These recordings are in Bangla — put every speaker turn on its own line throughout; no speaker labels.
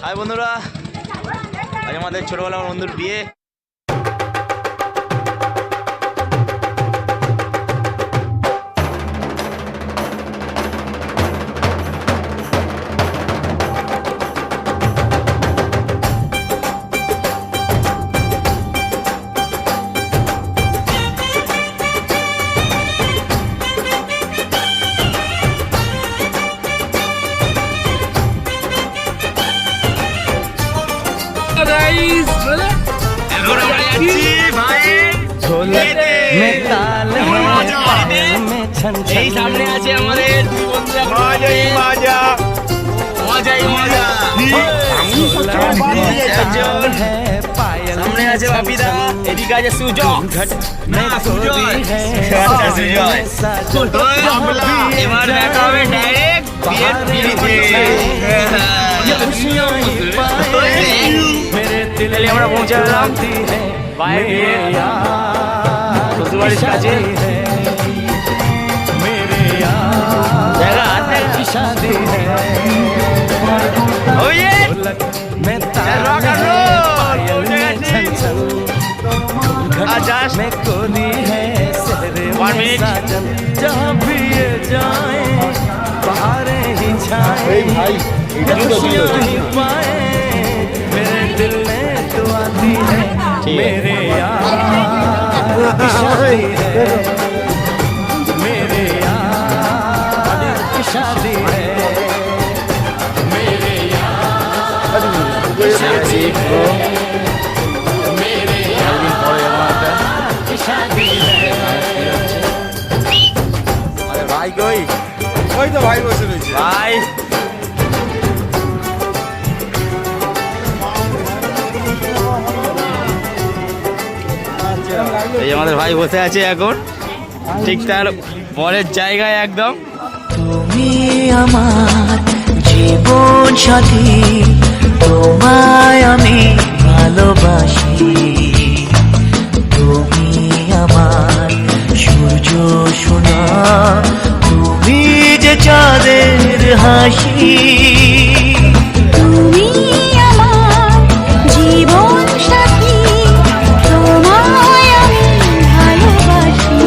হাই বন্ধুরা, আজ আমাদের ছোটবেলার বন্ধুর বিয়ে।
এই সামনে আছে আমাদের দুই বন্ধু, সামনে আছে বাপিদা, এদিকে আছে সুজয়। এবার দেখা হবে ডাইরেক্ট বিয়ের পিড়িতে। আমরা পৌঁছে গেলাম বাইরে বিয়ে শ্বশুরবাড়ির কাছে। शादी है oh yeah मैं rock and roll आजाश में कोनी है सहरे में साजन जहाँ भी ये जाए बहारें ही छाए खुशियाँ ही पाए मेरे दिल में तो आती है मेरे यार की शादी है शादी है मेरे यार की शादी है मेरे यार की शादी है। अरे भाई कोई तो भाई বসে রয়েছে ভাই। এই আমাদের ভাই বসে আছে এখন ঠিক তার পরের জায়গায় একদম।
তুমি আমার জীবন সাথী, তোমায় আমি ভালোবাসি। তুমি আমার সূর্য সোনা, তুমি যে চাঁদের হাসি।
তুমি আমার জীবন সাথী, তোমায় আমি ভালোবাসি।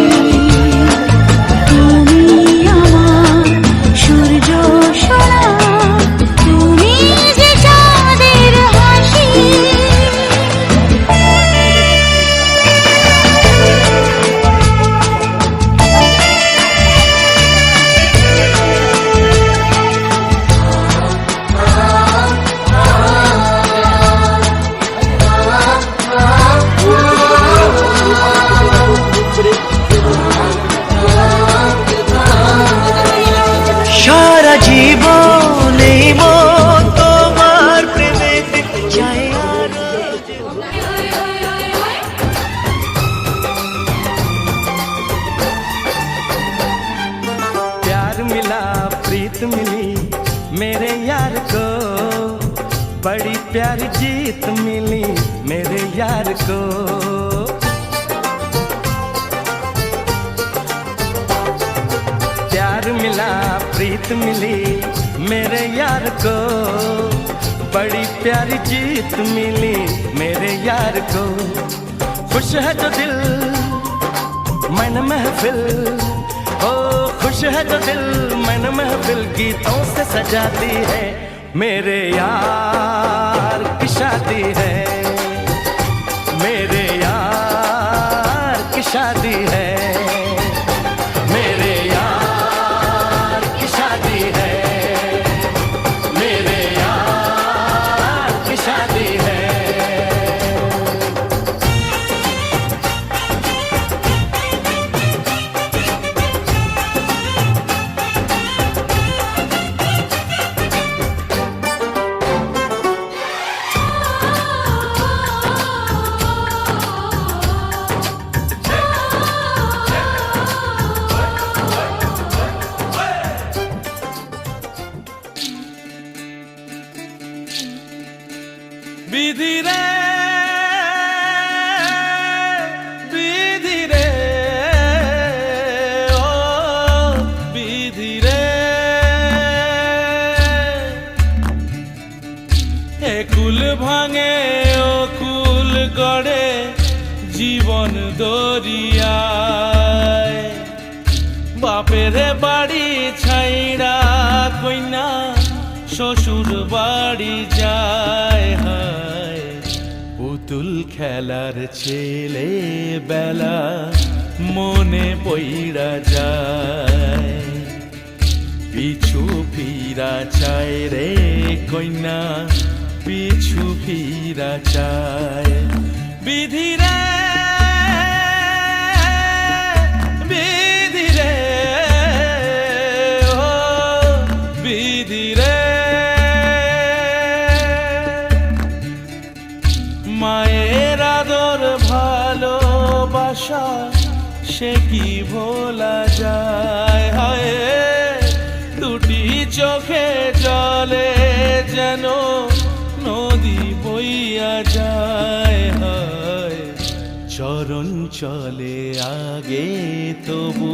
সারা জীবন এই মন তোমার প্রেমে চাই আর।
प्यार मिला प्रीत मिली मेरे यार को, बड़ी प्यारी जीत मिली मेरे यार को। प्यार मिला प्रीत मिली मेरे यार को, बड़ी प्यारी जीत मिली मेरे यार को। खुश है जो दिल मन महफिल, ओ खुश है जो दिल मन महफिल गीतों से सजाती है। मेरे यार की शादी है, मेरे यार की शादी है, मेरे यार की शादी है, मेरे यार की शादी है। বিধি রে বিধি রে ও বিধি রে
একুল ভাঙে ও কুল গড়ে জীবন দরিয়ায় বাপের বাড়ি ছাইড়া কইনা শ্বশুর বাড়ি যায় হায় পুতুল খেলার ছেলে বেলা মনে পইড়া যায় পিছু ফিরা চায় রে কইনা পিছু ফিরা চায় বিধি রে বিধি রে ও বিধি রে মায়ের আদর ভালোবাসা সে কি ভোলা যায় হায় দুটি চোখে জলে যেন নদী বইয়া যায় হায় চরণ চলে আগে তবু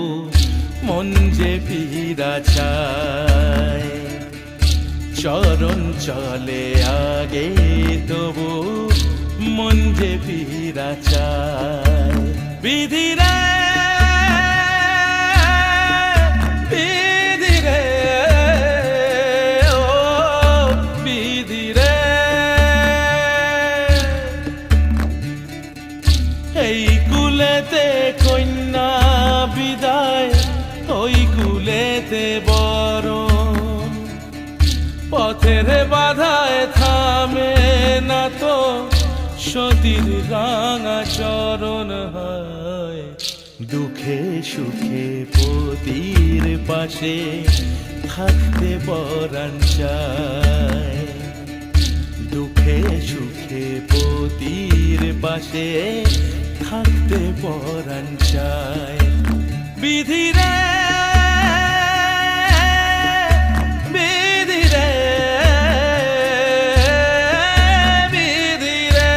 মন যে ফিরা চায় চরণ চলে আগে তবু মন যে ফিরা চায় বিধি রে বিধি রে ও বিধি রে এই কুলেতে কন্যা বিদায় ওই কুলেতে বরণ পথের বাধায় থামে না তো সতীর রাঙা চরণ হয় দুঃখে সুখে পতির পাশে থাকতে পরাণ চায় দুঃখে সুখে পতির পাশে থাকতে পরাণ চায় বিধি রে বিধি রে বিধি রে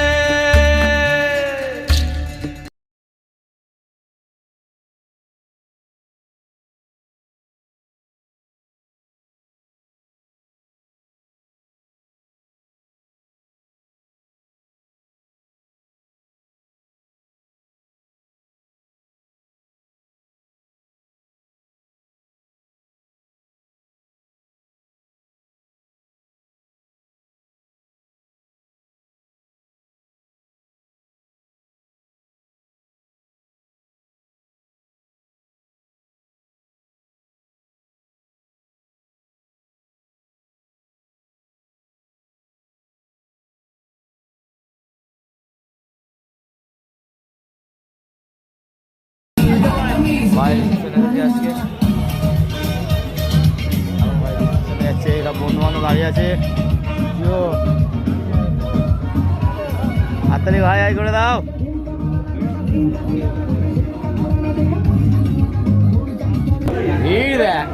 ভাই চলে আজকে ভাই চলে যাচ্ছে এরা বন্ধু বান্ধব দাঁড়িয়ে আছে হাততালি ভাই আই করে দাও ভিড় দেখ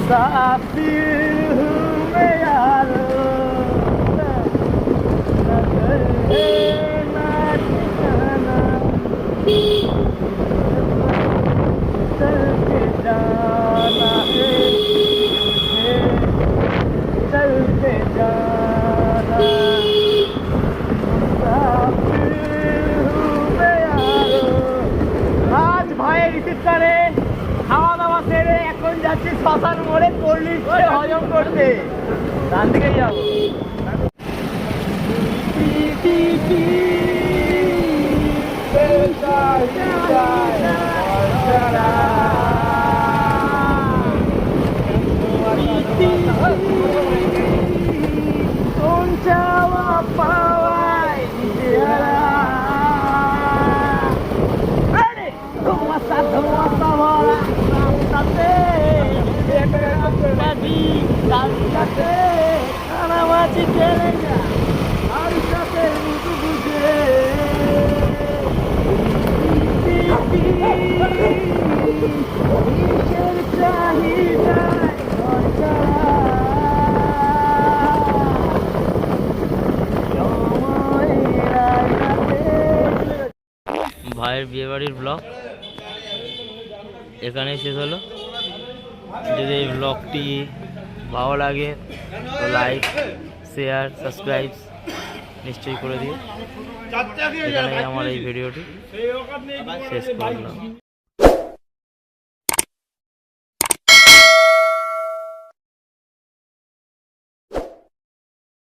मुसाफिर हूँ मैं यारो नजर ना ठिकाना चल के जाना है मुझे चल के जाना मुसाफिर हूँ मैं यारो आज भाई रिसीव करे খাওয়া দাওয়া সেরে এখন যাচ্ছি শ্মশান মোড়ে চল্লিশ করে হজম করতে ডান দিকে যাবো
ভাইয়ের বিয়েবাড়ির ব্লগ এখানেই শেষ হলো। যদি এই ব্লগটি ভালো লাগে তো লাইক শেয়ার সাবস্ক্রাইব নিশ্চয়ই করে দিও। এখানেই আমার এই ভিডিওটি শেষ করলাম।